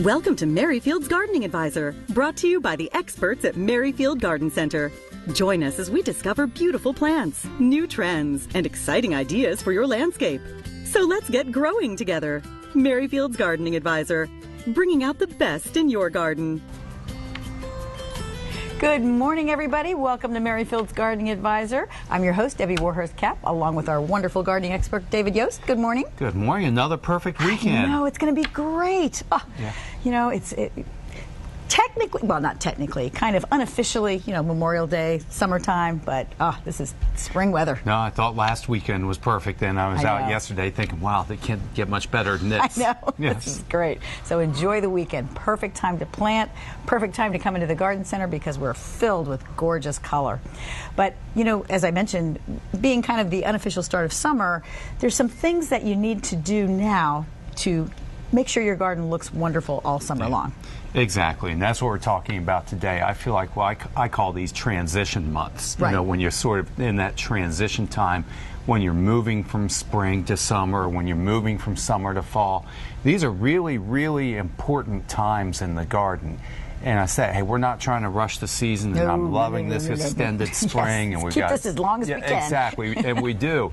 Welcome to Merryfield's Gardening Advisor, brought to you by the experts at Merryfield Garden Center. Join us as we discover beautiful plants, new trends, and exciting ideas for your landscape. So let's get growing together. Merryfield's Gardening Advisor, bringing out the best in your garden. Good morning, everybody. Welcome to Merryfield's Gardening Advisor. I'm your host, Debbie Warhurst-Kapp, along with our wonderful gardening expert, David Yost. Good morning. Good morning. Another perfect weekend. No, it's going to be great. Oh, yeah. You know, technically, well, not technically, kind of unofficially, Memorial Day, summertime, but this is spring weather. No, I thought last weekend was perfect, and I was out yesterday thinking, wow, they can't get much better than this. I know. Yes. This is great. So enjoy the weekend. Perfect time to plant, perfect time to come into the garden center because we're filled with gorgeous color. But, as I mentioned, being kind of the unofficial start of summer, there's some things that you need to do now to make sure your garden looks wonderful all summer long. Exactly, and that's what we're talking about today. I feel like, I call these transition months. Right. When you're sort of in that transition time, when you're moving from spring to summer, when you're moving from summer to fall. These are really, really important times in the garden. And I say, hey, we're not trying to rush the season, and I'm loving this extended spring. Yes, and we've keep got this as long as we can. Exactly, and we do.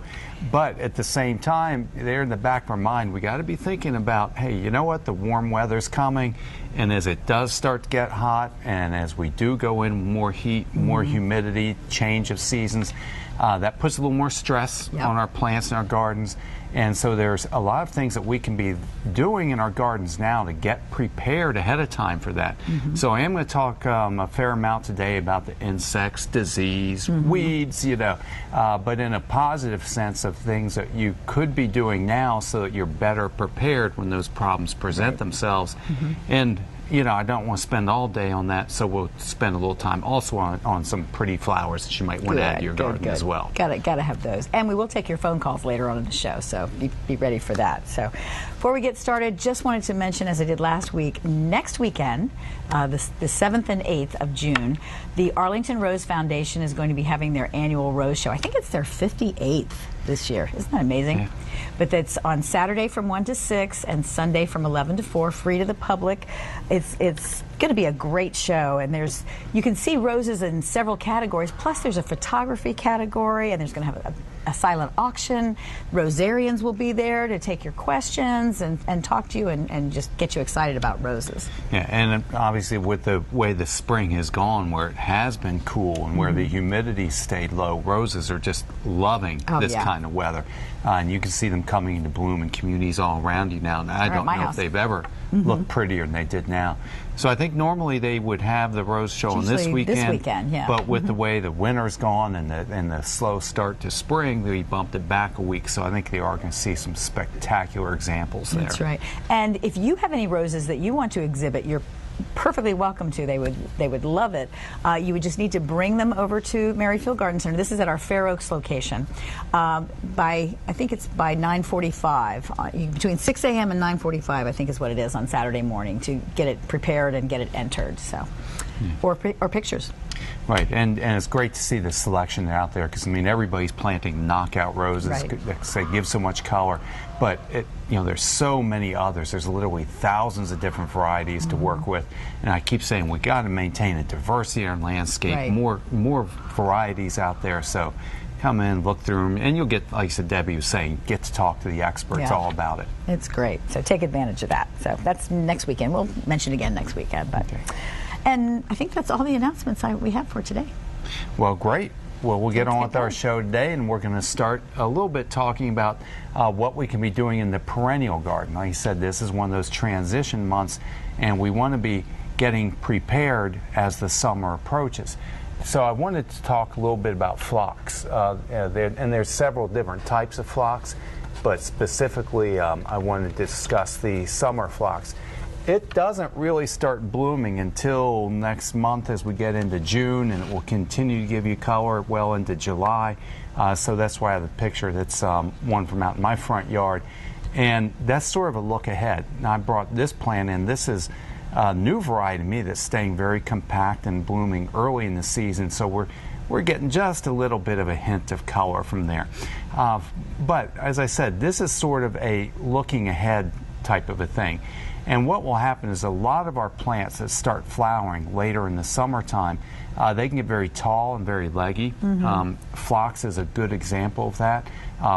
But at the same time, there in the back of our mind, we got to be thinking about, hey, you know what? The warm weather's coming, and as it does start to get hot, and as we do go in more heat, more humidity, change of seasons, that puts a little more stress on our plants and our gardens. And so there's a lot of things that we can be doing in our gardens now to get prepared ahead of time for that. So I am going to talk a fair amount today about the insects, disease, weeds, but in a positive sense of things that you could be doing now so that you're better prepared when those problems present themselves. And I don't want to spend all day on that, so we'll spend a little time also on some pretty flowers that you might want to add to your garden as well. Got to have those. And we will take your phone calls later on in the show, so be ready for that. So before we get started, just wanted to mention, as I did last week, next weekend, the 7th and 8th of June, the Arlington Rose Foundation is going to be having their annual Rose Show. I think it's their 58th this year. Isn't that amazing? Yeah. But that's on Saturday from 1 to 6 and Sunday from 11 to 4, free to the public. It's going to be a great show, and you can see roses in several categories. Plus, there's a photography category, and there's going to have a silent auction. Rosarians will be there to take your questions and talk to you and just get you excited about roses. Yeah, and obviously with the way the spring has gone, where it has been cool and where the humidity stayed low, roses are just loving this kind of weather. And you can see them coming into bloom in communities all around you now. And I don't know if they've ever looked prettier than they did now. So I think normally they would have the Rose Show on this weekend. But with the way the winter's gone and the slow start to spring, we bumped it back a week. So I think they are going to see some spectacular examples there. That's right. And if you have any roses that you want to exhibit, you're perfectly welcome to. They would love it. You would just need to bring them over to Merryfield Garden Center. This is at our Fair Oaks location. I think it's by 9:45, between 6 a.m. and 9:45, I think is what it is on Saturday morning, to get it prepared and get it entered. So, or pictures. Right, and it's great to see the selection out there, because everybody's planting knockout roses that give so much color, but there's so many others. There's literally thousands of different varieties to work with, and I keep saying we got to maintain a diversity in our landscape, more varieties out there. So come in, look through them, and you'll get, like I said, Debbie was saying, get to talk to the experts all about it. It's great. So take advantage of that. So that's next weekend. We'll mention again next weekend, but. Okay. And I think that's all the announcements we have for today. Well, great. Well, we'll get on with our show today, and we're going to start a little bit talking about what we can be doing in the perennial garden. Like I said, this is one of those transition months, and we want to be getting prepared as the summer approaches. So I wanted to talk a little bit about phlox, and there's several different types of phlox, but specifically I wanted to discuss the summer phlox. It doesn't really start blooming until next month as we get into June, and it will continue to give you color well into July. So that's why I have a picture that's one from out in my front yard. And that's sort of a look ahead. Now, I brought this plant in. This is a new variety to me that's staying very compact and blooming early in the season. So we're getting just a little bit of a hint of color from there. But as I said, this is sort of a looking ahead type of a thing. And what will happen is a lot of our plants that start flowering later in the summertime, they can get very tall and very leggy. Phlox is a good example of that.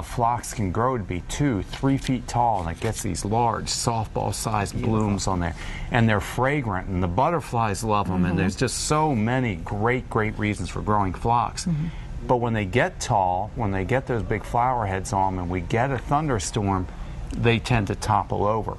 Phlox can grow to be 2-3 feet tall, and it gets these large softball-sized blooms on there. And they're fragrant, and the butterflies love them, and there's just so many great reasons for growing phlox. But when they get tall, when they get those big flower heads on them, and we get a thunderstorm, they tend to topple over.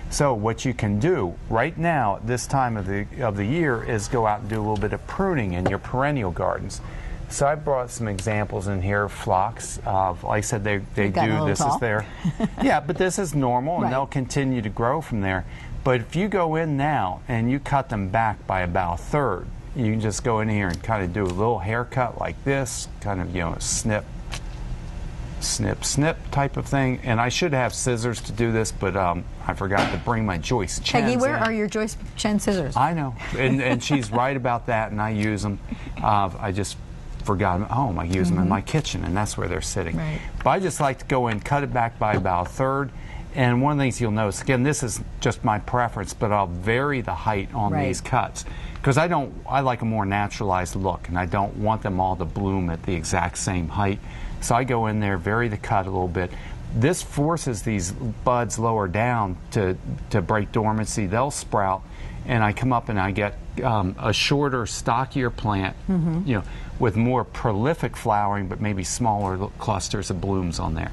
So what you can do right now at this time of the year is go out and do a little bit of pruning in your perennial gardens. So I brought some examples in here of phlox. Like I said, they do. This is their, yeah, but this is normal, and they'll continue to grow from there. But if you go in now and you cut them back by about a third, you can just go in here and kind of do a little haircut like this, kind of, you know, snip, snip type of thing. And I should have scissors to do this, but I forgot to bring my Joyce Chen's Peggy, where are your Joyce Chen scissors? I know, and she's right about that, and I use them. I just forgot them at home. I use them in my kitchen, and that's where they're sitting. But I just like to go in, cut it back by about a third. And one of the things you'll notice, again, this is just my preference, but I'll vary the height on these cuts. Because I like a more naturalized look, and I don't want them all to bloom at the exact same height. So I go in there, vary the cut a little bit. This forces these buds lower down to break dormancy. They'll sprout, and I come up and I get a shorter, stockier plant, you know, with more prolific flowering, but maybe smaller clusters of blooms on there.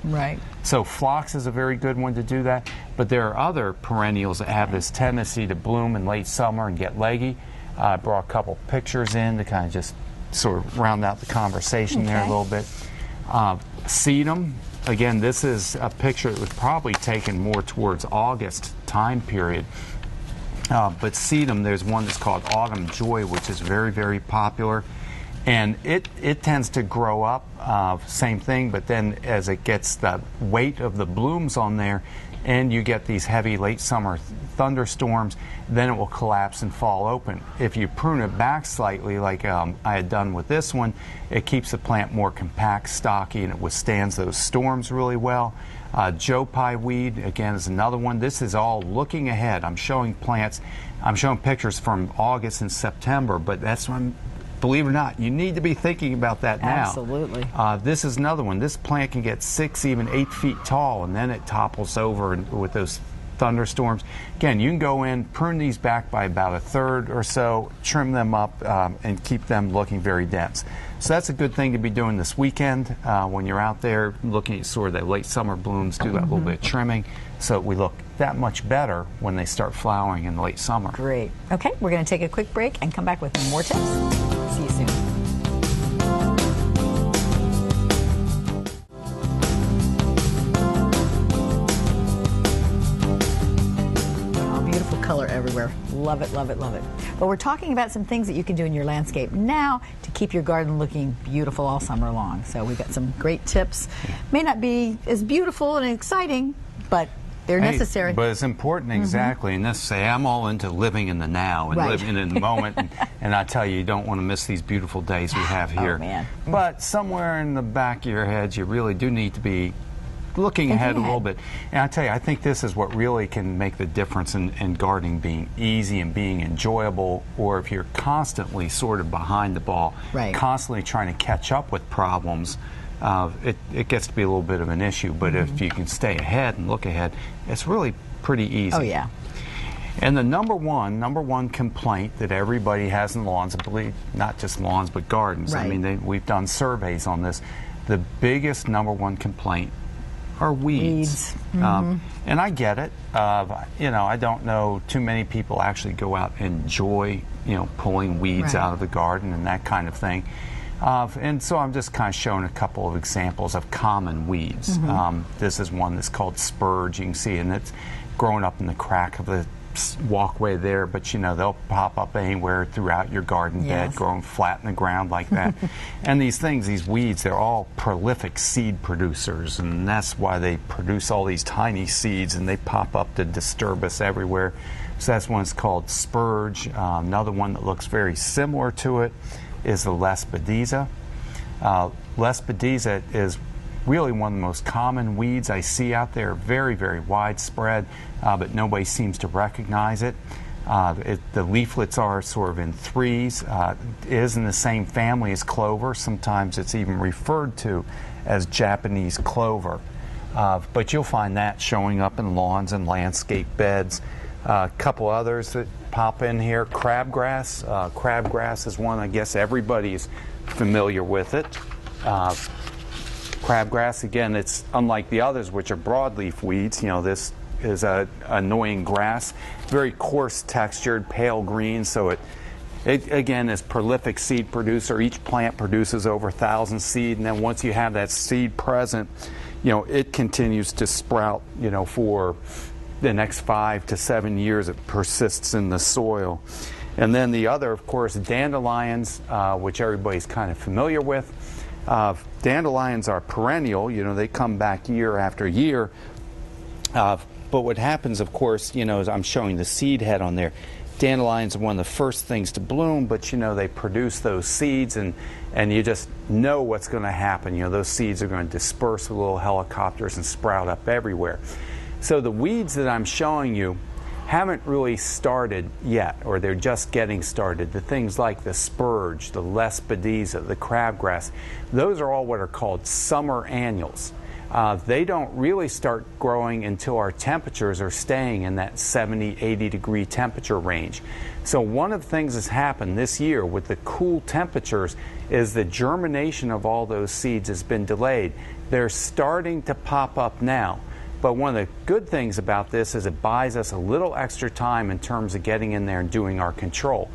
So phlox is a very good one to do that. But there are other perennials that have this tendency to bloom in late summer and get leggy. I brought a couple pictures in to kind of just sort of round out the conversation there a little bit. Sedum, again, this is a picture that was probably taken more towards August time period. But sedum, there's one that's called Autumn Joy, which is very popular. And it tends to grow up, same thing, but then as it gets the weight of the blooms on there, and you get these heavy late summer thunderstorms, then it will collapse and fall open. If you prune it back slightly, like I had done with this one, it keeps the plant more compact, stocky, and it withstands those storms really well. Joe Pye weed, again, is another one. This is all looking ahead. I'm showing plants, I'm showing pictures from August and September, but that's when, believe it or not, you need to be thinking about that now. Absolutely. This is another one. This plant can get 6, even 8 feet tall, and then it topples over with those thunderstorms. Again, you can go in, prune these back by about a third or so, trim them up, and keep them looking very dense. So that's a good thing to be doing this weekend when you're out there looking at sort of the late summer blooms, do that little bit of trimming so we look that much better when they start flowering in late summer. Great. Okay, we're going to take a quick break and come back with more tips. See you soon. Color everywhere. Love it, love it, love it. But we're talking about some things that you can do in your landscape now to keep your garden looking beautiful all summer long. So we've got some great tips. May not be as beautiful and exciting, but they're necessary. But it's important, exactly. And let's say I'm all into living in the now and living in the moment. And I tell you don't want to miss these beautiful days we have here. Oh, man. But somewhere in the back of your heads, you really do need to be looking ahead a little bit. And I tell you, I think this is what really can make the difference in gardening being easy and being enjoyable, or if you're constantly sort of behind the ball, constantly trying to catch up with problems, it gets to be a little bit of an issue. But if you can stay ahead and look ahead, it's really pretty easy. Oh, yeah. And the number one complaint that everybody has in lawns, I believe, not just lawns, but gardens. I mean, we've done surveys on this. The biggest number one complaint are weeds. And I get it. You know, I don't know too many people actually go out and enjoy, you know, pulling weeds out of the garden and that kind of thing. And so I'm just kind of showing a couple of examples of common weeds. This is one that's called spurge. You can see, and it's growing up in the crack of the walkway there, but you know, they'll pop up anywhere throughout your garden bed, growing flat in the ground like that. And these things, these weeds, they're all prolific seed producers, and that's why they produce all these tiny seeds, and they pop up to disturb us everywhere. So that's one that's called spurge. Another one that looks very similar to it is the Lespedeza. Lespedeza is really one of the most common weeds I see out there, very, very widespread, but nobody seems to recognize it. The leaflets are sort of in threes. It is in the same family as clover. Sometimes it's even referred to as Japanese clover. But you'll find that showing up in lawns and landscape beds. A couple others that pop in here. Crabgrass. Crabgrass is one, I guess everybody's familiar with it. Crabgrass, again, it's unlike the others, which are broadleaf weeds. You know, this is a annoying grass, very coarse textured, pale green, so it again is prolific seed producer. Each plant produces over 1,000 seed, and then once you have that seed present, you know, it continues to sprout, you know, for the next 5 to 7 years. It persists in the soil. And then the other, of course, dandelions, which everybody's kind of familiar with. Dandelions are perennial, you know, they come back year after year. But what happens, of course, you know, is I'm showing the seed head on there. Dandelions are one of the first things to bloom, but, you know, they produce those seeds, and you just know what's going to happen. You know, those seeds are going to disperse with little helicopters and sprout up everywhere. So the weeds that I'm showing you haven't really started yet, or they're just getting started. The things like the spurge, the lespedeza, the crabgrass, those are all what are called summer annuals. They don't really start growing until our temperatures are staying in that 70, 80 degree temperature range. So one of the things that's happened this year with the cool temperatures is the germination of all those seeds has been delayed. They're starting to pop up now. But one of the good things about this is it buys us a little extra time in terms of getting in there and doing our control.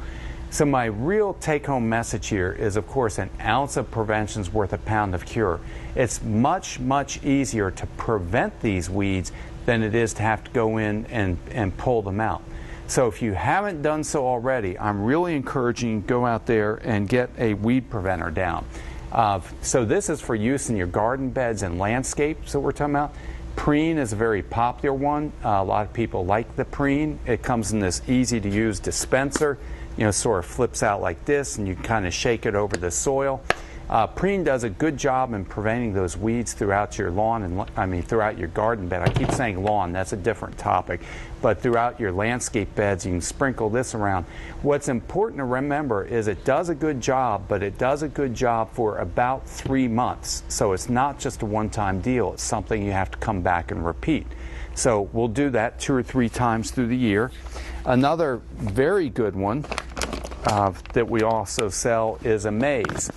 So my real take-home message here is, of course, an ounce of prevention is worth a pound of cure. It's much, much easier to prevent these weeds than it is to have to go in and pull them out. So if you haven't done so already, I'm really encouraging you to go out there and get a weed preventer down. So this is for use in your garden beds and landscapes that we're talking about. Preen is a very popular one. A lot of people like the Preen. It comes in this easy-to-use dispenser. You know, sort of flips out like this, and you kind of shake it over the soil. Preen does a good job in preventing those weeds throughout your lawn, and throughout your garden bed. I keep saying lawn, that's a different topic. But throughout your landscape beds, you can sprinkle this around. What's important to remember is it does a good job, but it does a good job for about 3 months. So it's not just a one-time deal. It's something you have to come back and repeat. So we'll do that 2 or 3 times through the year. Another very good one that we also sell is Amaze.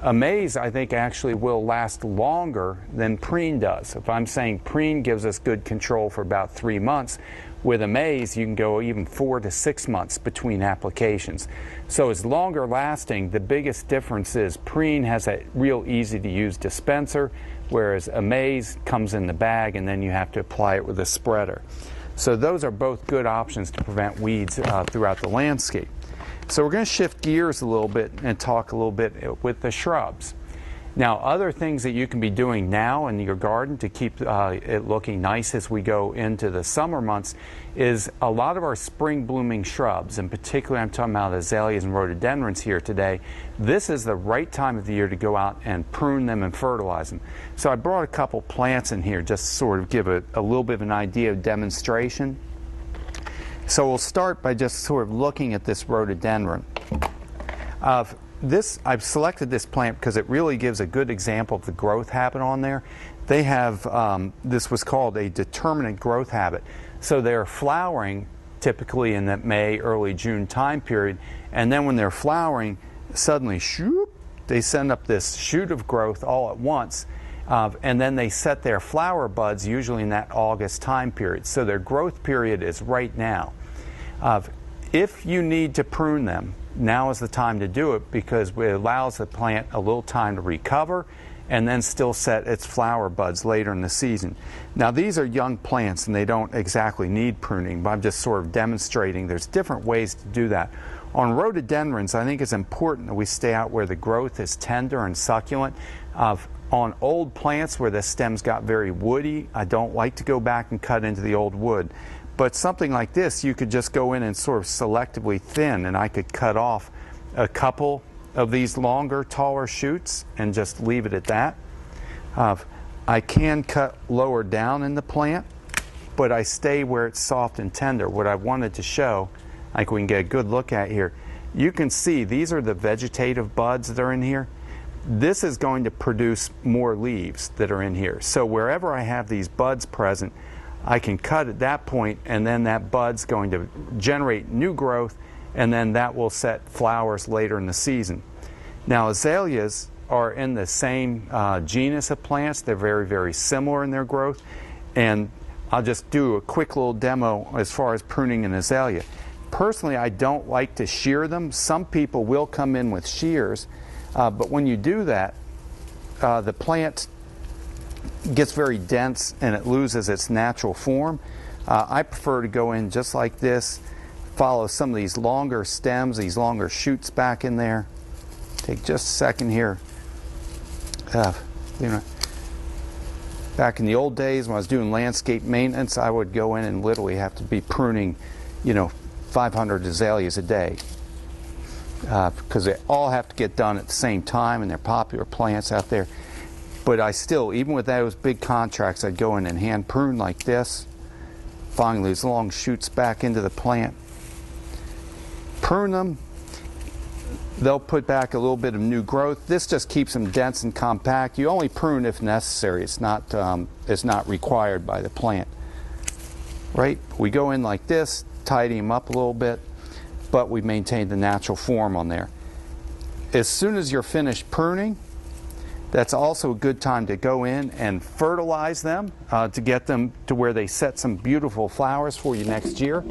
Amaze, I think, actually will last longer than Preen does. If I'm saying Preen gives us good control for about 3 months, with Amaze you can go even 4 to 6 months between applications. So it's longer lasting. The biggest difference is Preen has a real easy to use dispenser, whereas Amaze comes in the bag and then you have to apply it with a spreader. So those are both good options to prevent weeds throughout the landscape. So we're going to shift gears a little bit and talk a little bit with the shrubs. Now, other things that you can be doing now in your garden to keep it looking nice as we go into the summer months is a lot of our spring blooming shrubs. In particular, I'm talking about azaleas and rhododendrons here today. This is the right time of the year to go out and prune them and fertilize them. So I brought a couple plants in here just to sort of give a little bit of an idea of demonstration. So we'll start by just sort of looking at this rhododendron. I've selected this plant because it really gives a good example of the growth habit on there. They have, this was called a determinate growth habit. So they're flowering typically in that May, early June time period, and then when they're flowering, suddenly, shoop, they send up this shoot of growth all at once, and then they set their flower buds usually in that August time period. So their growth period is right now. If you need to prune them, now is the time to do it because it allows the plant a little time to recover and then still set its flower buds later in the season. Now these are young plants and they don't exactly need pruning, but I'm just sort of demonstrating there's different ways to do that. On rhododendrons, I think it's important that we stay out where the growth is tender and succulent. On old plants where the stems got very woody, I don't like to go back and cut into the old wood. But something like this, you could just go in and sort of selectively thin, and I could cut off a couple of these longer, taller shoots and just leave it at that. I can cut lower down in the plant, but I stay where it's soft and tender. What I wanted to show, like we can get a good look at here, you can see these are the vegetative buds that are in here. This is going to produce more leaves that are in here. So wherever I have these buds present, I can cut at that point, and then that bud's going to generate new growth, and then that will set flowers later in the season. Now, azaleas are in the same genus of plants. They're very, very similar in their growth, and I'll just do a quick little demo as far as pruning an azalea. Personally, I don't like to shear them. Some people will come in with shears, but when you do that, the plant gets very dense and it loses its natural form. I prefer to go in just like this, follow some of these longer stems, these longer shoots back in there. Take just a second here. Back in the old days when I was doing landscape maintenance, I would go in and literally have to be pruning, 500 azaleas a day, because they all have to get done at the same time, and they're popular plants out there. But I still, even with those big contracts, I'd go in and hand prune like this, following these long shoots back into the plant. Prune them. They'll put back a little bit of new growth. This just keeps them dense and compact. You only prune if necessary. It's not required by the plant. Right? We go in like this, tidy them up a little bit, but we maintain the natural form on there. As soon as you're finished pruning, that's also a good time to go in and fertilize them to get them to where they set some beautiful flowers for you next year.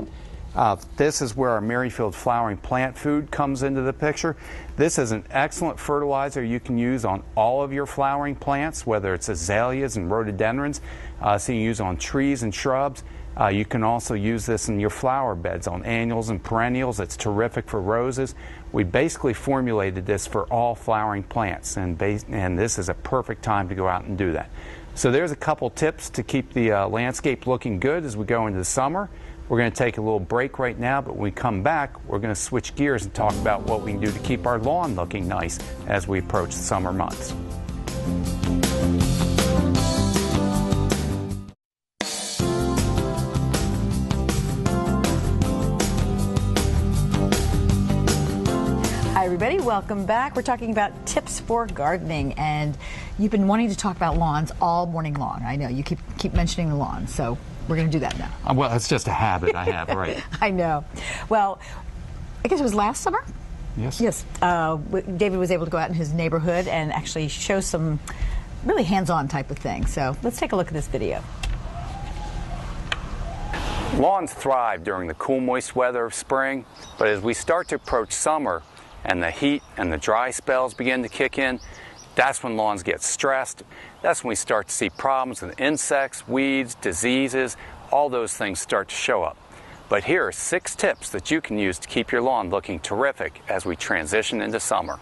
This is where our Merrifield Flowering Plant Food comes into the picture. This is an excellent fertilizer you can use on all of your flowering plants, whether it's azaleas and rhododendrons, so you can use on trees and shrubs. You can also use this in your flower beds on annuals and perennials. It's terrific for roses. We basically formulated this for all flowering plants, and this is a perfect time to go out and do that. So there's a couple tips to keep the landscape looking good as we go into the summer. We're going to take a little break right now, but when we come back, we're going to switch gears and talk about what we can do to keep our lawn looking nice as we approach the summer months. Hi everybody, welcome back. We're talking about tips for gardening, and you've been wanting to talk about lawns all morning long. I know you keep mentioning the lawn, so we're going to do that now. Well, it's just a habit I have, right? I know. Well, I guess it was last summer? Yes. Yes. David was able to go out in his neighborhood and actually show some really hands-on type of things. So let's take a look at this video. Lawns thrive during the cool, moist weather of spring, but as we start to approach summer and the heat and the dry spells begin to kick in, that's when lawns get stressed. That's when we start to see problems with insects, weeds, diseases, all those things start to show up. But here are 6 tips that you can use to keep your lawn looking terrific as we transition into summer.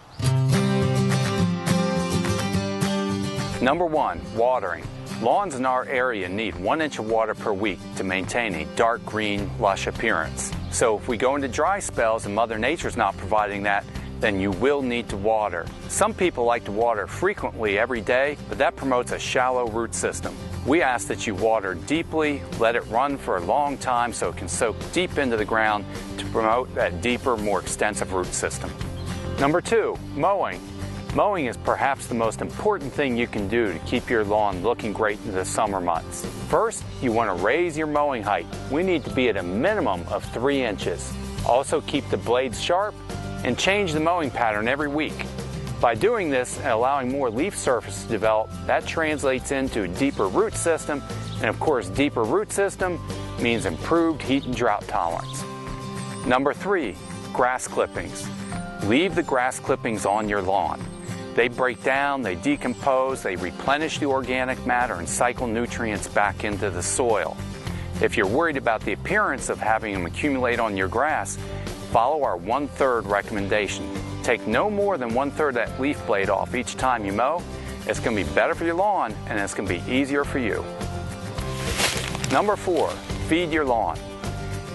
Number 1, watering. Lawns in our area need 1 inch of water per week to maintain a dark green, lush appearance. So if we go into dry spells and Mother Nature's not providing that, then you will need to water. Some people like to water frequently every day, but that promotes a shallow root system. We ask that you water deeply, let it run for a long time so it can soak deep into the ground to promote that deeper, more extensive root system. Number 2, mowing. Mowing is perhaps the most important thing you can do to keep your lawn looking great in the summer months. First, you want to raise your mowing height. We need to be at a minimum of 3 inches. Also, keep the blades sharp and change the mowing pattern every week. By doing this and allowing more leaf surface to develop, that translates into a deeper root system, and of course, deeper root system means improved heat and drought tolerance. Number 3, grass clippings. Leave the grass clippings on your lawn. They break down, they decompose, they replenish the organic matter and cycle nutrients back into the soil. If you're worried about the appearance of having them accumulate on your grass, follow our 1/3 recommendation. Take no more than 1/3 of that leaf blade off each time you mow. It's going to be better for your lawn, and it's going to be easier for you. Number 4, feed your lawn.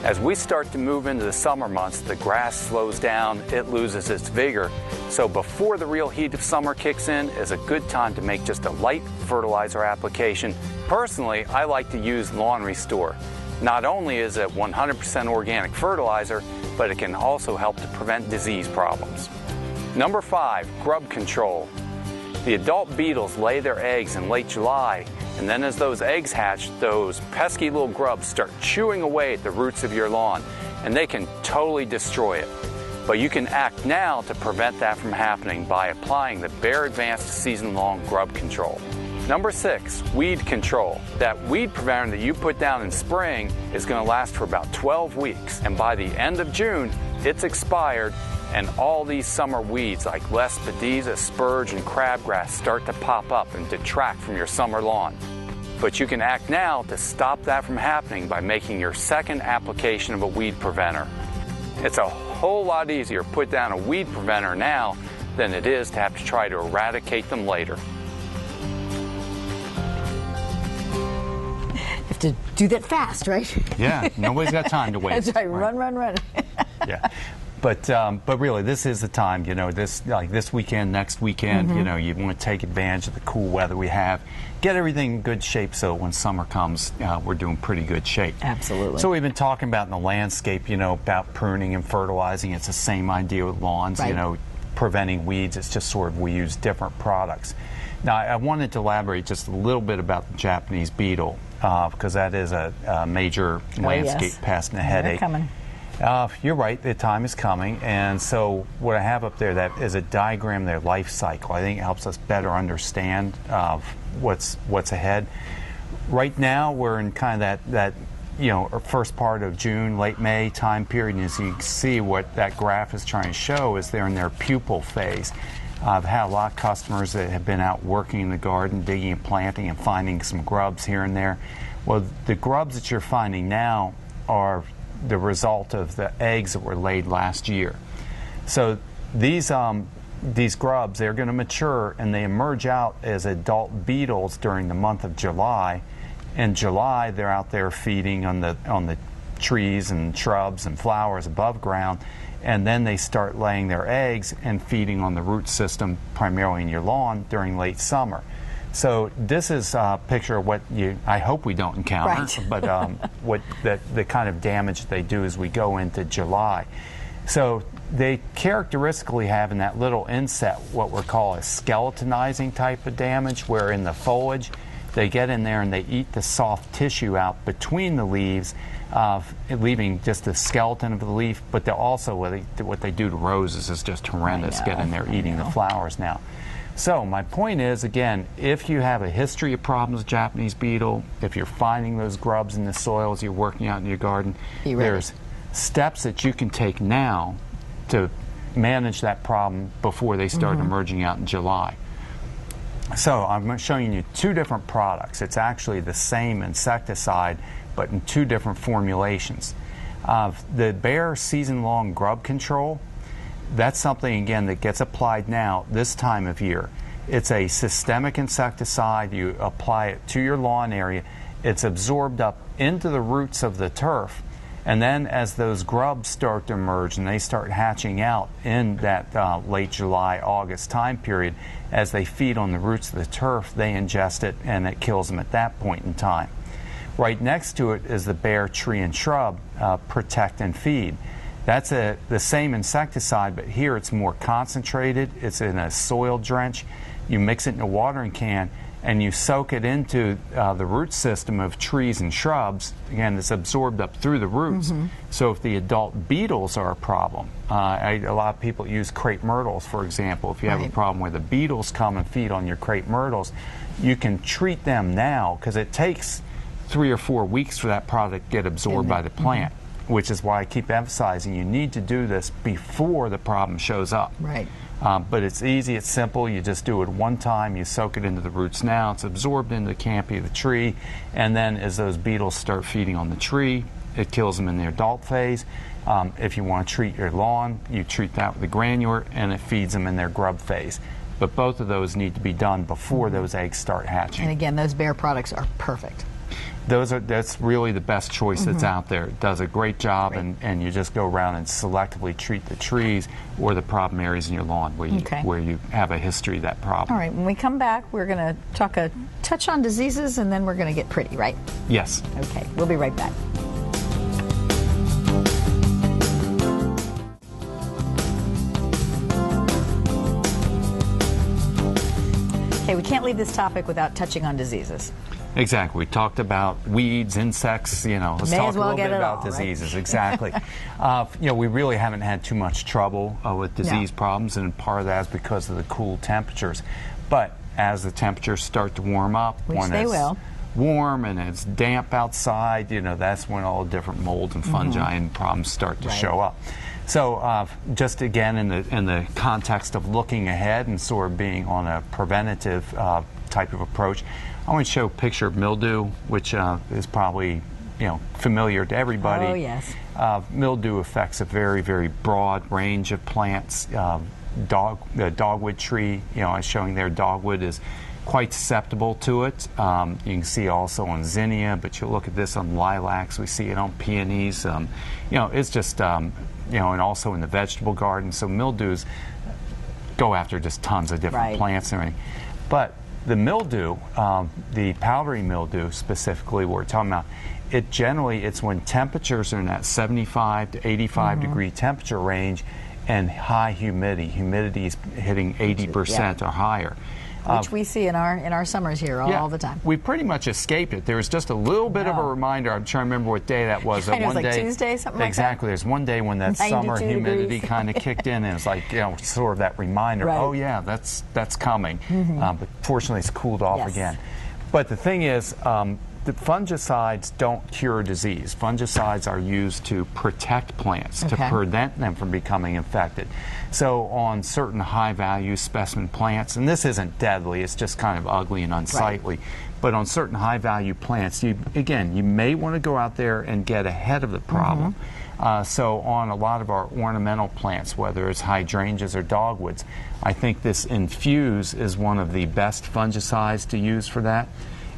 As we start to move into the summer months, the grass slows down, it loses its vigor. So before the real heat of summer kicks in is a good time to make just a light fertilizer application. Personally, I like to use Lawn Restore. Not only is it 100% organic fertilizer, but it can also help to prevent disease problems. Number 5, grub control. The adult beetles lay their eggs in late July, and then as those eggs hatch, those pesky little grubs start chewing away at the roots of your lawn, and they can totally destroy it. But you can act now to prevent that from happening by applying the Bayer Advanced Season-Long Grub Control. Number 6, weed control. That weed preventer that you put down in spring is going to last for about 12 weeks, and by the end of June, it's expired, and all these summer weeds like Lespedeza, spurge, and crabgrass start to pop up and detract from your summer lawn. But you can act now to stop that from happening by making your second application of a weed preventer. It's a whole lot easier to put down a weed preventer now than it is to have to try to eradicate them later. You have to do that fast, right? Yeah, nobody's got time to waste. That's right. Run. Yeah. But really, this is the time, this weekend, next weekend, you want to take advantage of the cool weather we have. Get everything in good shape so when summer comes, we're doing pretty good shape. Absolutely. So we've been talking about in the landscape, about pruning and fertilizing. It's the same idea with lawns, right. Preventing weeds. It's just sort of we use different products. Now, I wanted to elaborate just a little bit about the Japanese beetle because that is a major landscape pest and a headache. They're coming. You're right, the time is coming, and so what I have up there that is a diagram of their life cycle. I think it helps us better understand what's ahead. Right now, we're in kind of that first part of June, late May time period, and as you can see, what that graph is trying to show is they're in their pupal phase. I've had a lot of customers that have been out working in the garden, digging and planting and finding some grubs here and there. Well, the grubs that you're finding now are the result of the eggs that were laid last year. So these grubs, they're going to mature and they emerge out as adult beetles during the month of July. In July, they're out there feeding on the trees and shrubs and flowers above ground, and then they start laying their eggs and feeding on the root system, primarily in your lawn, during late summer. So this is a picture of what I hope we don't encounter, right. but what the kind of damage they do as we go into July. So they characteristically have in that little inset what we're calling a skeletonizing type of damage, where in the foliage they get in there and they eat the soft tissue out between the leaves, leaving just the skeleton of the leaf, but they're also what they do to roses is just horrendous, get in there eating the flowers now. So my point is, again, if you have a history of problems with Japanese beetle, if you're finding those grubs in the soil as you're working out in your garden, there's steps that you can take now to manage that problem before they start emerging out in July. So I'm showing you two different products. It's actually the same insecticide, but in two different formulations. The Bayer Season-Long Grub Control, that's something, again, that gets applied now this time of year. It's a systemic insecticide. You apply it to your lawn area. It's absorbed up into the roots of the turf. And then as those grubs start to emerge and they start hatching out in that late July, August time period, as they feed on the roots of the turf, they ingest it and it kills them at that point in time. Right next to it is the Bayer Tree and Shrub Protect and Feed. That's the same insecticide, but here it's more concentrated. It's in a soil drench. You mix it in a watering can, and you soak it into the root system of trees and shrubs. Again, it's absorbed up through the roots. So if the adult beetles are a problem, a lot of people use crepe myrtles, for example. If you have a problem where the beetles come and feed on your crepe myrtles, you can treat them now, because it takes 3 or 4 weeks for that product to get absorbed by the plant. Which is why I keep emphasizing you need to do this before the problem shows up. Right. But it's easy, it's simple. You just do it one time. You soak it into the roots now. It's absorbed into the canopy of the tree. And then as those beetles start feeding on the tree, it kills them in their adult phase. If you want to treat your lawn, you treat that with a granular, and it feeds them in their grub phase. But both of those need to be done before those eggs start hatching. And again, those Bayer products are perfect. That's really the best choice that's out there. It does a great job, and you just go around and selectively treat the trees or the problem areas in your lawn where you have a history of that problem. All right, when we come back, we're going to touch on diseases, and then we're going to get pretty, right? Yes. Okay, we'll be right back. Okay, we can't leave this topic without touching on diseases. Exactly. We talked about weeds, insects, let's talk a little bit about diseases. Right? Exactly. We really haven't had too much trouble with disease problems, and part of that is because of the cool temperatures. But as the temperatures start to warm up, which they will, warm and it's damp outside, that's when all the different molds and fungi and problems start to show up. So just again in the context of looking ahead and sort of being on a preventative type of approach, I want to show a picture of mildew, which is probably familiar to everybody. Oh, yes. Mildew affects a very, very broad range of plants. The dogwood tree, I was showing there, dogwood is quite susceptible to it. You can see also on zinnia, but you look at this on lilacs. We see it on peonies. It's just and also in the vegetable garden. So mildews go after just tons of different plants and everything. But the mildew, the powdery mildew specifically, we're talking about, it's when temperatures are in that 75 to 85 degree temperature range and high humidity. Humidity is hitting 80% or higher. Which we see in our summers here all the time. We pretty much escaped it. There was just a little bit of a reminder. I'm trying to remember what day that was. It was like Tuesday, something like that. Exactly. There's one day when that summer humidity kind of kicked in, and it's like, sort of that reminder. Right. Oh yeah, that's coming. But fortunately, it's cooled off again. But the thing is, the fungicides don't cure disease. Fungicides are used to protect plants, to prevent them from becoming infected. So on certain high-value specimen plants, and this isn't deadly, it's just kind of ugly and unsightly, but on certain high-value plants, you may want to go out there and get ahead of the problem. So on a lot of our ornamental plants, whether it's hydrangeas or dogwoods, I think this Infuse is one of the best fungicides to use for that.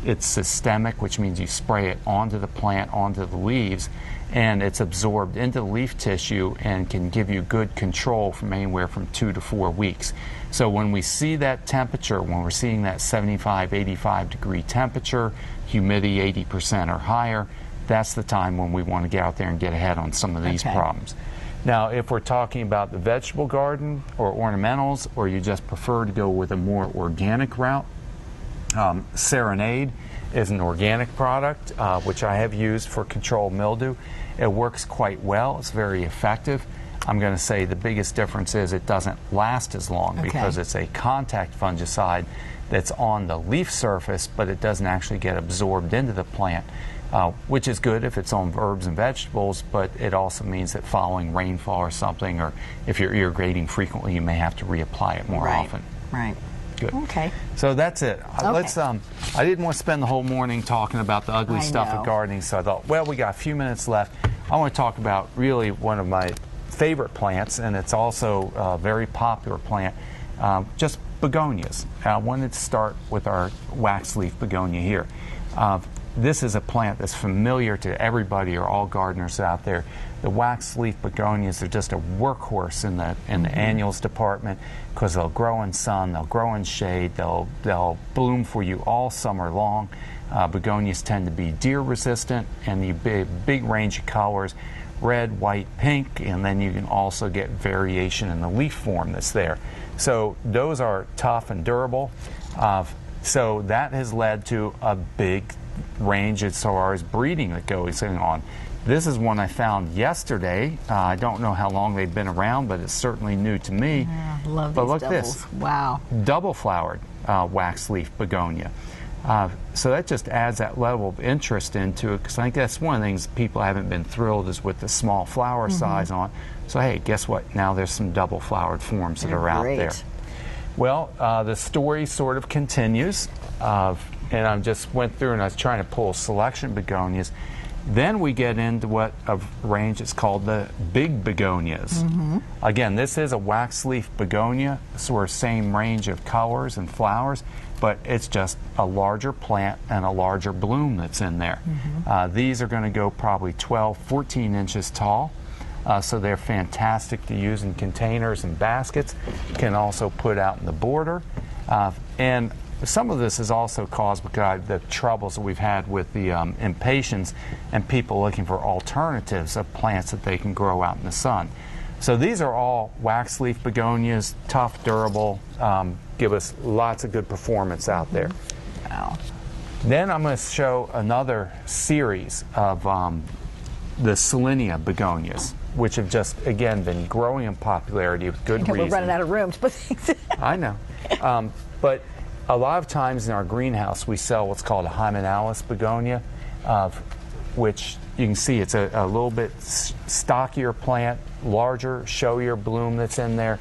It's systemic, which means you spray it onto the plant, onto the leaves, and it's absorbed into the leaf tissue and can give you good control from anywhere from 2 to 4 weeks. So when we see that temperature, when we're seeing that 75, 85 degree temperature, humidity 80% or higher, that's the time when we want to get out there and get ahead on some of these problems. Now, if we're talking about the vegetable garden or ornamentals, or you just prefer to go with a more organic route, Serenade is an organic product, which I have used for control mildew. It works quite well. It's very effective. I'm going to say the biggest difference is it doesn't last as long because it's a contact fungicide that's on the leaf surface, but it doesn't actually get absorbed into the plant, which is good if it's on herbs and vegetables, but it also means that following rainfall or something, or if you're irrigating frequently, you may have to reapply it more often. Right. Good. Okay. So that's it. Let's. I didn't want to spend the whole morning talking about the ugly stuff of gardening, so I thought, well, we got a few minutes left. I want to talk about really one of my favorite plants, and it's also a very popular plant, just begonias. I wanted to start with our wax leaf begonia here. This is a plant that's familiar to everybody or all gardeners out there. The wax leaf begonias are just a workhorse in the annuals department because they'll grow in sun, they'll grow in shade, they'll bloom for you all summer long. Begonias tend to be deer resistant, and the big range of colors, red, white, pink, and then you can also get variation in the leaf form that's there. So those are tough and durable. So that has led to a big range as far as breeding that goes on. This is one I found yesterday. I don't know how long they've been around, but it's certainly new to me. Love but these look doubles. This. Wow. Double-flowered wax leaf begonia. So that just adds that level of interest into it, because I think that's one of the things people haven't been thrilled is with the small flower size on. So hey, guess what? Now there's some double-flowered forms that are out there. Well, the story sort of continues. And I just went through and I was trying to pull a selection of begonias. Then we get into what a range is called the big begonias. Again, this is a wax leaf begonia, sort of same range of colors and flowers, but it's just a larger plant and a larger bloom that's in there. These are going to go probably 12, 14 inches tall. So they're fantastic to use in containers and baskets. You can also put out in the border. And some of this is also caused by the troubles that we've had with the impatiens and people looking for alternatives of plants that they can grow out in the sun. So these are all wax leaf begonias, tough, durable, give us lots of good performance out there. Wow. Then I'm going to show another series of the Silenia begonias, which have just, again, been growing in popularity with good reason. We're running out of room to put things. I know. But a lot of times in our greenhouse we sell what's called a Hymenalis begonia, which you can see it's a little bit stockier plant, larger, showier bloom that's in there,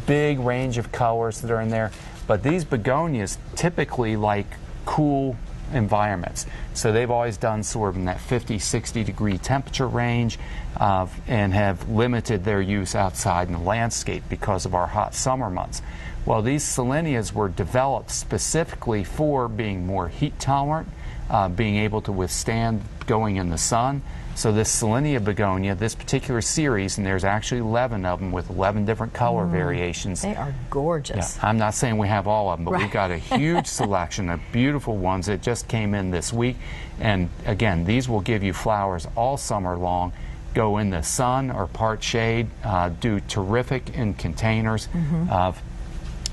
big range of colors that are in there. But these begonias typically like cool environments. So they've always done sort of in that 50, 60 degree temperature range and have limited their use outside in the landscape because of our hot summer months. Well, these Silenias were developed specifically for being more heat tolerant, being able to withstand going in the sun. So this Silenia begonia, this particular series, and there's actually 11 of them with 11 different color variations. They are gorgeous. Yeah, I'm not saying we have all of them, but Right. we've got a huge selection of beautiful ones that just came in this week. And again, these will give you flowers all summer long, go in the sun or part shade, do terrific in containers.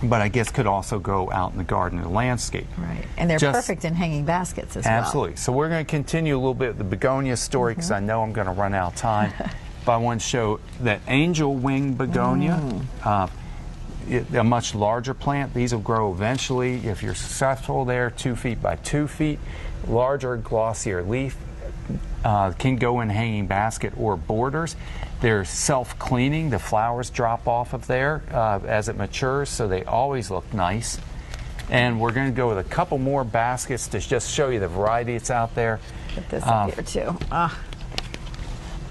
But I guess could also go out in the garden or landscape. Right. And they're perfect in hanging baskets as well. Absolutely. So we're going to continue a little bit with the begonia story because I know I'm going to run out of time. But I want to show that angel wing begonia, a much larger plant. These will grow eventually, if you're successful there, 2 feet by 2 feet. Larger, glossier leaf. Can go in hanging basket or borders. They're self-cleaning. The flowers drop off of there as it matures, so they always look nice. And we're going to go with a couple more baskets to just show you the variety that's out there. Put this up here too.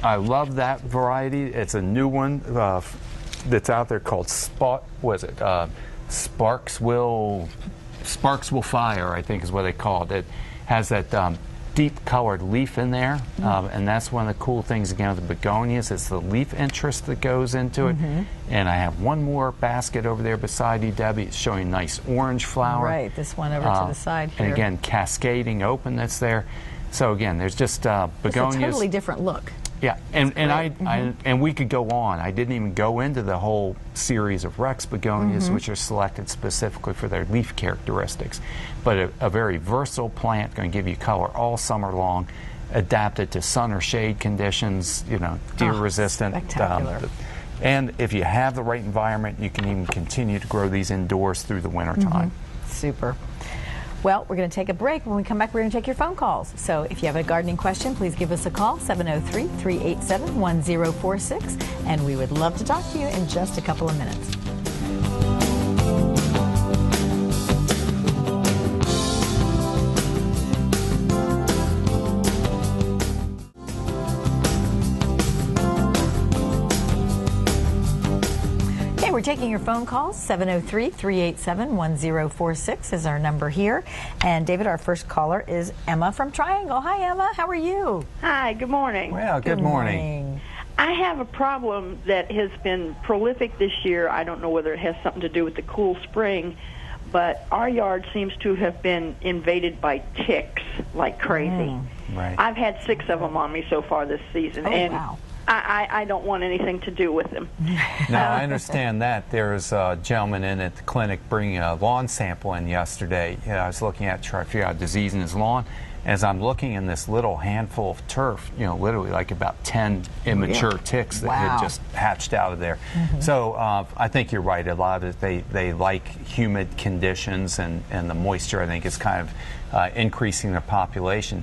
I love that variety. It's a new one that's out there called Sparksville Fire, I think is what they call it. It has that deep colored leaf in there, and that's one of the cool things again with the begonias. It's the leaf interest that goes into it. And I have one more basket over there beside you, Debbie. It's showing nice orange flower. Right, this one over to the side here. And again, cascading open that's there. So again, there's just begonias. It's a totally different look. Yeah, and we could go on. I didn't even go into the whole series of Rex begonias, which are selected specifically for their leaf characteristics. But a very versatile plant, going to give you color all summer long, adapted to sun or shade conditions, you know, deer resistant. Spectacular. And if you have the right environment, you can even continue to grow these indoors through the winter time. Super. Well, we're going to take a break. When we come back, we're going to take your phone calls. So if you have a gardening question, please give us a call, 703-387-1046. And we would love to talk to you in just a couple of minutes. We're taking your phone calls. 703-387-1046 is our number here. And David, our first caller is Emma from Triangle. Hi, Emma. How are you? Hi, good morning. Well, good morning. I have a problem that has been prolific this year. I don't know whether it has something to do with the cool spring, but our yard seems to have been invaded by ticks like crazy. Right. I've had 6 of them on me so far this season. Oh, and wow. I don't want anything to do with them. Now, I understand that. There was a gentleman in at the clinic bringing a lawn sample in yesterday. I was looking at trying to figure out disease in his lawn. As I'm looking in this little handful of turf, you know, literally like about 10 immature ticks that had just hatched out of there. So I think you're right. A lot of it, they like humid conditions, and the moisture, I think, is kind of increasing their population.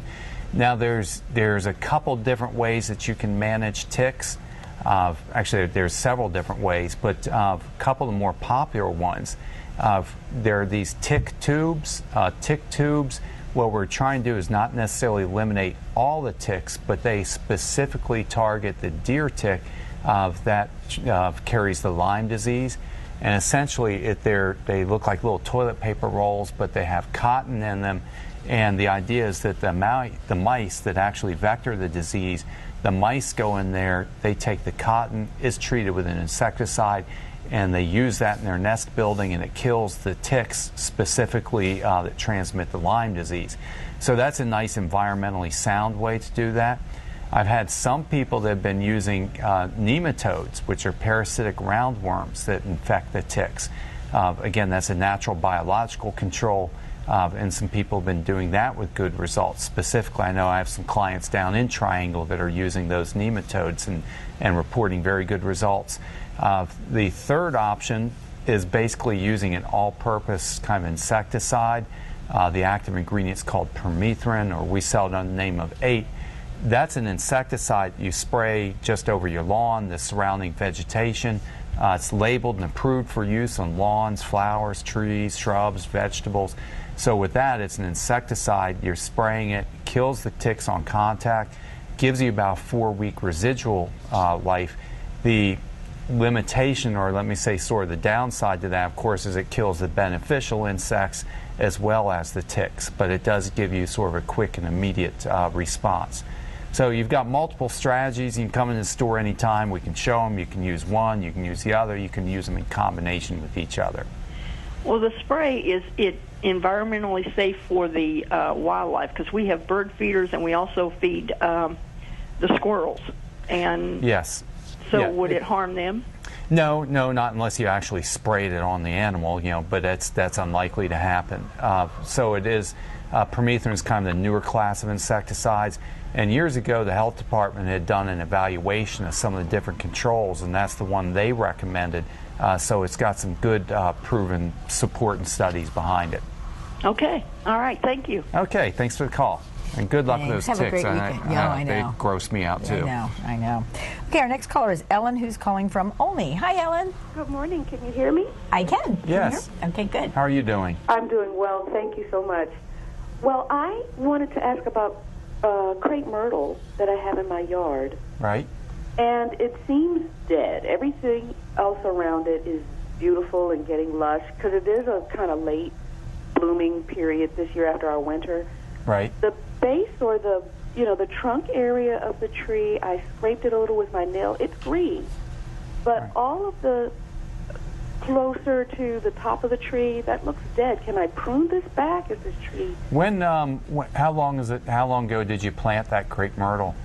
Now, there's a couple different ways that you can manage ticks. Actually, there's several different ways, but a couple of the more popular ones. There are these tick tubes. Tick tubes what we're trying to do is not necessarily eliminate all the ticks, but they specifically target the deer tick that carries the Lyme disease. And essentially, they look like little toilet paper rolls, but they have cotton in them. And the idea is that the mice that actually vector the disease, the mice go in there, they take the cotton, it's treated with an insecticide, and they use that in their nest building, and it kills the ticks specifically that transmit the Lyme disease. So that's a nice environmentally sound way to do that. I've had some people that have been using nematodes, which are parasitic roundworms that infect the ticks. Again, that's a natural biological control, and some people have been doing that with good results. Specifically, I know I have some clients down in Triangle that are using those nematodes and reporting very good results. The third option is basically using an all-purpose kind of insecticide. The active ingredient is called permethrin, or we sell it under the name of 8. That's an insecticide you spray just over your lawn, the surrounding vegetation. It's labeled and approved for use on lawns, flowers, trees, shrubs, vegetables. So with that, it's an insecticide. You're spraying it, kills the ticks on contact, gives you about a 4-week residual life. The limitation, or let me say sort of the downside to that, of course, is it kills the beneficial insects as well as the ticks, but it does give you sort of a quick and immediate response. So you've got multiple strategies. You can come in the store anytime. We can show them. You can use one. You can use the other. You can use them in combination with each other. Well, the spray, is it environmentally safe for the wildlife? Because we have bird feeders and we also feed the squirrels. And yes. So yeah. would it harm them? No, not unless you actually sprayed it on the animal, but that's unlikely to happen. So it is, permethrin is kind of the newer class of insecticides. And years ago, the health department had done an evaluation of some of the different controls, and that's the one they recommended. So it's got some good proven support and studies behind it. Okay. All right. Thank you. Okay. Thanks for the call. And good luck with those Have ticks. a great weekend. I know. They gross me out, too. I know. Okay, our next caller is Ellen, who's calling from Olney. Hi, Ellen. Good morning. Can you hear me? I can. Yes. Can you hear? Okay, good. How are you doing? I'm doing well. Thank you so much. Well, I wanted to ask about crepe myrtle that I have in my yard. Right. And it seems dead. Everything else around it is beautiful and getting lush, because it is a kind of late blooming period this year after our winter. Right. The base, or the trunk area of the tree, I scraped it a little with my nail. It's green, but right. all of the closer to the top of the tree, that looks dead. Can I prune this back? Is this tree? How long is it? How long ago did you plant that crepe myrtle?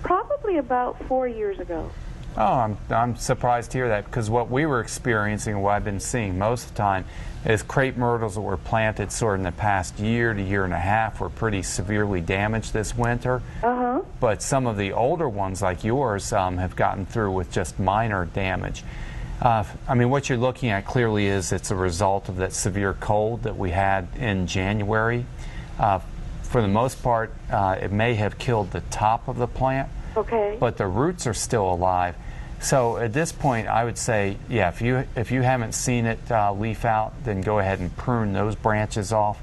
Probably about 4 years ago. Oh, I'm surprised to hear that, because what we were experiencing, what I've been seeing most of the time, is crepe myrtles that were planted sort of in the past year to year and a half were pretty severely damaged this winter. Uh-huh. But some of the older ones, like yours, have gotten through with just minor damage. I mean, what you're looking at clearly is it's a result of that severe cold that we had in January. For the most part, it may have killed the top of the plant. Okay. But the roots are still alive. So at this point, I would say, yeah, if you haven't seen it leaf out, then go ahead and prune those branches off.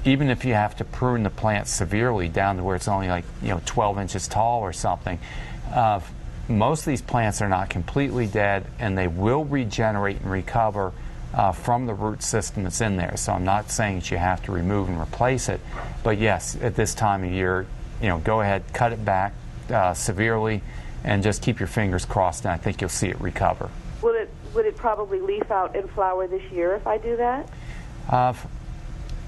Even if you have to prune the plant severely down to where it's only like 12 inches tall or something, most of these plants are not completely dead, and they will regenerate and recover from the root system that's in there. So I'm not saying that you have to remove and replace it, but yes, at this time of year, go ahead, cut it back severely, and just keep your fingers crossed, and I think you'll see it recover. Would it probably leaf out and flower this year if I do that?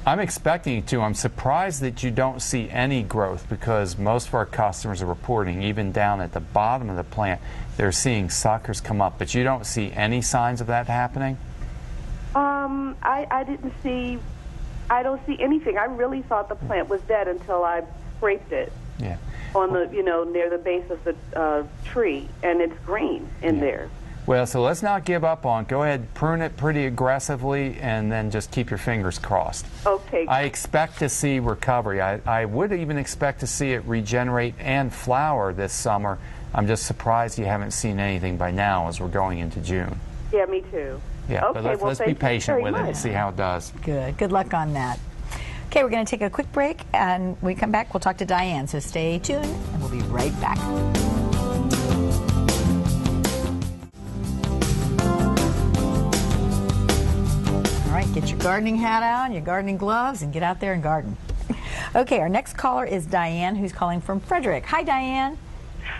I'm expecting it to. I'm surprised that you don't see any growth, because most of our customers are reporting, even down at the bottom of the plant, they're seeing suckers come up, but you don't see any signs of that happening? I don't see anything. I really thought the plant was dead until I scraped it. Yeah. On the, near the base of the tree, and it's green in there. Well, so let's not give up on it. Go ahead, prune it pretty aggressively, and then just keep your fingers crossed. Okay. I expect to see recovery. I would even expect to see it regenerate and flower this summer. I'm just surprised you haven't seen anything by now as we're going into June. Yeah, me too. Yeah, okay, but let's be patient with it and see how it does. Good luck on that. Okay, we're going to take a quick break, and when we come back, we'll talk to Diane. So stay tuned, and we'll be right back. All right, get your gardening hat on, your gardening gloves, and get out there and garden. Okay, our next caller is Diane, who's calling from Frederick. Hi, Diane.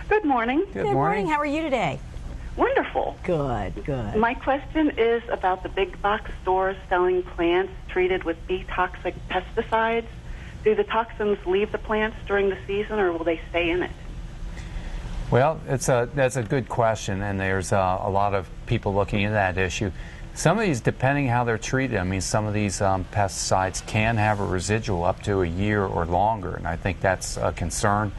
Good morning. Good morning. How are you today? Wonderful. Good, good. My question is about the big box stores selling plants treated with bee-toxic pesticides. Do the toxins leave the plants during the season, or will they stay in it? Well, that's a good question, and there's a lot of people looking at that issue. Some of these, depending how they're treated, I mean, some of these pesticides can have a residual up to a year or longer, and I think that's a concern.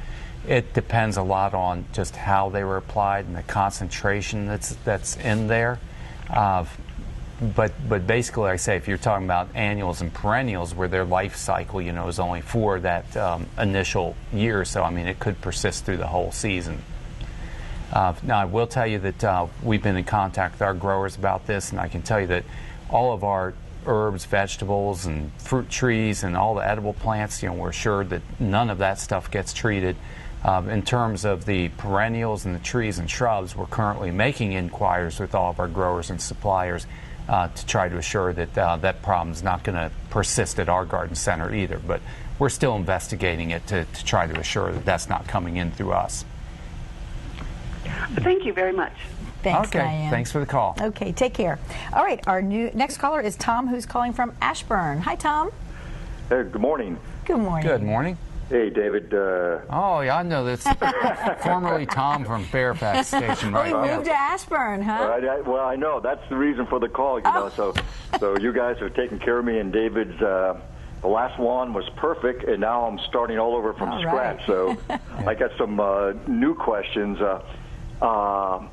It depends a lot on just how they were applied and the concentration that's in there. But basically, like I say, if you're talking about annuals and perennials, where their life cycle, is only for that initial year, so I mean, it could persist through the whole season. Now, I will tell you that we've been in contact with our growers about this, and I can tell you that all of our herbs, vegetables, and fruit trees, and all the edible plants, we're assured that none of that stuff gets treated. In terms of the perennials and the trees and shrubs, we're currently making inquiries with all of our growers and suppliers to try to assure that that problem is not going to persist at our garden center either. But we're still investigating it to try to assure that that's not coming in through us. Thank you very much. Thanks, okay, Diane. Thanks for the call. Okay, take care. All right, our next caller is Tom, who's calling from Ashburn. Hi, Tom. Hey, good morning. Good morning. Good morning. Hey, David. Oh, yeah, I know this. Formerly Tom from Fairfax Station, right? Oh, you moved to Ashburn, huh? Well, I know. That's the reason for the call, know. So you guys are taking care of me, and David's, the last one was perfect, and now I'm starting all over from scratch. Right. So I got some new questions. So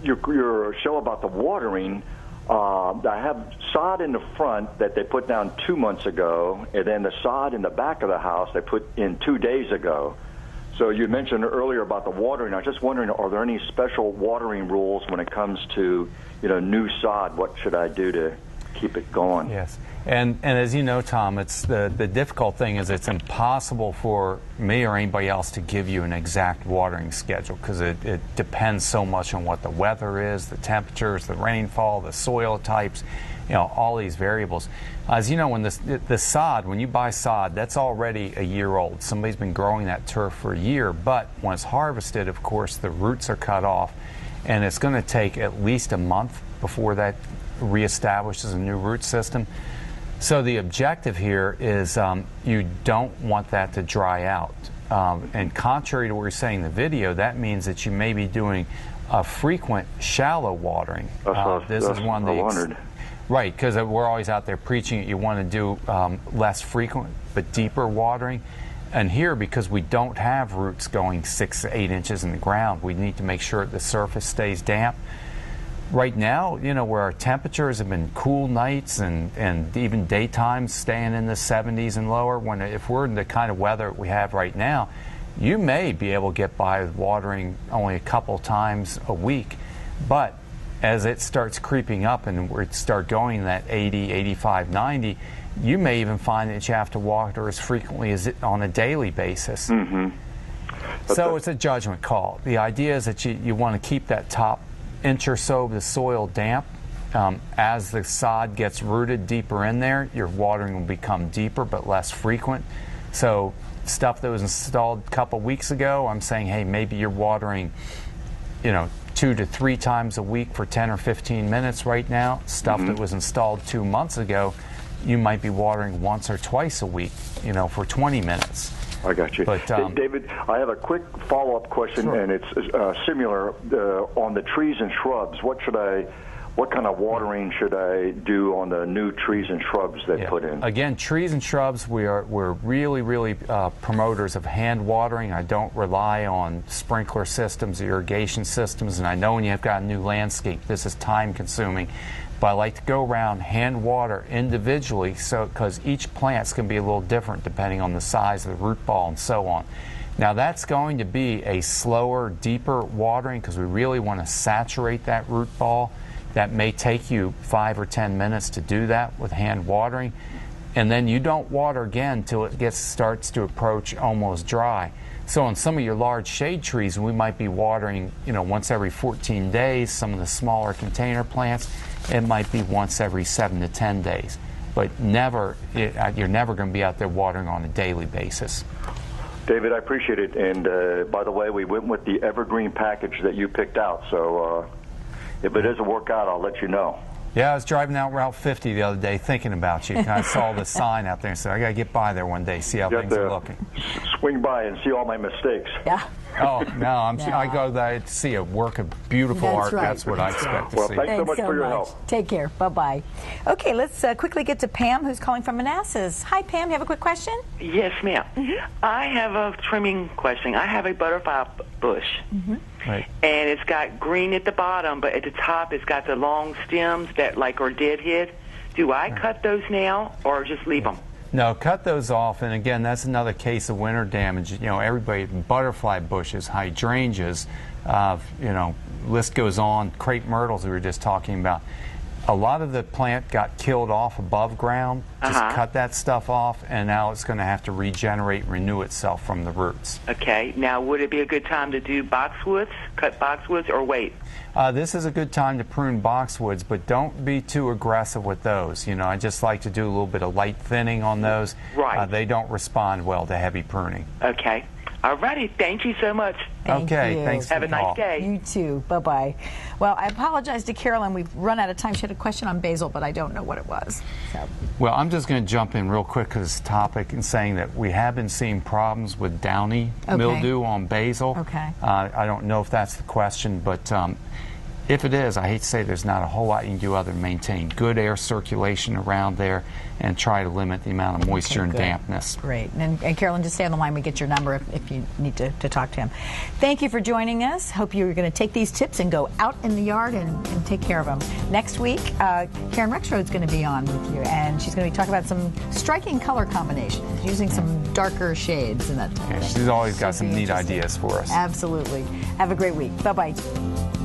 your show about the watering, I have sod in the front that they put down 2 months ago, and then the sod in the back of the house they put in 2 days ago. So you mentioned earlier about the watering. I was just wondering, are there any special watering rules when it comes to, new sod? What should I do to keep it going? Yes. And as you know, Tom, it's the difficult thing is it's impossible for me or anybody else to give you an exact watering schedule because it depends so much on what the weather is, the temperatures, the rainfall, the soil types, all these variables. As you know, when the sod, when you buy sod, that's already a year old. Somebody's been growing that turf for a year, but when it's harvested, of course, the roots are cut off, and it's going to take at least a month before that reestablishes a new root system. So the objective here is you don't want that to dry out. And contrary to what you're saying in the video, that means that you may be doing a frequent shallow watering. This is one of the right, because we're always out there preaching it. You want to do less frequent but deeper watering. And here, because we don't have roots going 6 to 8 inches in the ground, we need to make sure the surface stays damp. Right now, where our temperatures have been cool nights and even daytimes staying in the 70s and lower, if we're in the kind of weather we have right now, you may be able to get by with watering only a couple times a week. But as it starts creeping up and we start going that 80, 85, 90, you may even find that you have to water as frequently as on a daily basis. Mm-hmm. So it's a judgment call. The idea is that you want to keep that top inch or so of the soil damp. As the sod gets rooted deeper in there, your watering will become deeper but less frequent. So stuff that was installed a couple weeks ago, I'm saying, hey, maybe you're watering 2 to 3 times a week for 10 or 15 minutes right now. Stuff that was installed 2 months ago, you might be watering once or twice a week, for 20 minutes. I got you. But, David, I have a quick follow-up question, and it's similar on the trees and shrubs. What kind of watering should I do on the new trees and shrubs they put in? Again, trees and shrubs, we're really, really promoters of hand watering. I don't rely on sprinkler systems, irrigation systems, and I know when you've got a new landscape, this is time-consuming. But I like to go around, hand water individually, because each plant's going to be a little different depending on the size of the root ball and so on. Now that's going to be a slower, deeper watering because we really want to saturate that root ball. That may take you 5 or 10 minutes to do that with hand watering. and then you don't water again till it starts to approach almost dry. So on some of your large shade trees, we might be watering, once every 14 days. Some of the smaller container plants, it might be once every 7 to 10 days. But you're never going to be out there watering on a daily basis. David, I appreciate it. And by the way, we went with the evergreen package that you picked out. So if it doesn't work out, I'll let you know. Yeah, I was driving out Route 50 the other day thinking about you. I saw the sign out there and said, I got to get by there one day, see how things are looking. Swing by and see all my mistakes. Yeah. Oh, no, I go there to see a work of beautiful art. Right. That's what I expect to see. Thanks so much for your help. Take care. Bye-bye. Okay, let's quickly get to Pam, who's calling from Manassas. Hi, Pam. You have a quick question? Yes, ma'am. I have a trimming question. I have a butterfly bush. Right. And it's got green at the bottom, but at the top it's got the long stems that are deadhead. Do I cut those now or just leave them? No, cut those off. And again, that's another case of winter damage. Everybody, butterfly bushes, hydrangeas, list goes on, crepe myrtles we were just talking about. A lot of the plant got killed off above ground. Just cut that stuff off, and now it's going to have to regenerate and renew itself from the roots. Okay. Now, would it be a good time to do boxwoods, cut boxwoods, or wait? This is a good time to prune boxwoods, but don't be too aggressive with those. I just like to do a little bit of light thinning on those. Right. They don't respond well to heavy pruning. Okay. All righty. Thank you so much. Thank you. Thanks for Have a nice day. You too. Bye-bye. Well, I apologize to Carolyn. We've run out of time. She had a question on basil, but I don't know what it was. So. Well, I'm just going to jump in real quick to this topic and saying that we have been seeing problems with downy mildew on basil. Okay. I don't know if that's the question, but if it is, I hate to say there's not a whole lot you can do other than maintain good air circulation around there and try to limit the amount of moisture and dampness. Great. And Carolyn, just stay on the line. We get your number if you need to talk to him. Thank you for joining us. Hope you're going to take these tips and go out in the yard and take care of them. Next week, Karen Rexroad's going to be on with you, and she's going to be talking about some striking color combinations, using some darker shades and that type of thing. She's always got some neat ideas for us. Absolutely. Have a great week. Bye-bye.